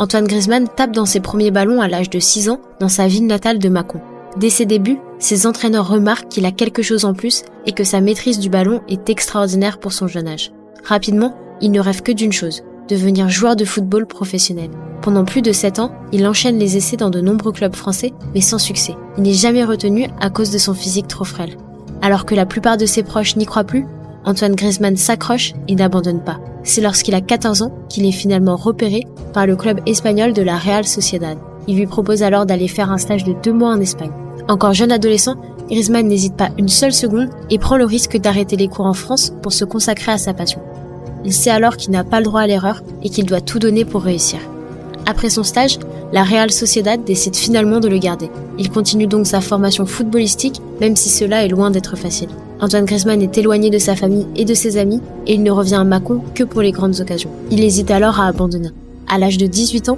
Antoine Griezmann tape dans ses premiers ballons à l'âge de 6 ans dans sa ville natale de Mâcon. Dès ses débuts, ses entraîneurs remarquent qu'il a quelque chose en plus et que sa maîtrise du ballon est extraordinaire pour son jeune âge. Rapidement, il ne rêve que d'une chose, devenir joueur de football professionnel. Pendant plus de 7 ans, il enchaîne les essais dans de nombreux clubs français, mais sans succès. Il n'est jamais retenu à cause de son physique trop frêle. Alors que la plupart de ses proches n'y croient plus, Antoine Griezmann s'accroche et n'abandonne pas. C'est lorsqu'il a 14 ans qu'il est finalement repéré par le club espagnol de la Real Sociedad. Il lui propose alors d'aller faire un stage de 2 mois en Espagne. Encore jeune adolescent, Griezmann n'hésite pas une seule seconde et prend le risque d'arrêter les cours en France pour se consacrer à sa passion. Il sait alors qu'il n'a pas le droit à l'erreur et qu'il doit tout donner pour réussir. Après son stage, la Real Sociedad décide finalement de le garder. Il continue donc sa formation footballistique, même si cela est loin d'être facile. Antoine Griezmann est éloigné de sa famille et de ses amis et il ne revient à Mâcon que pour les grandes occasions. Il hésite alors à abandonner. À l'âge de 18 ans,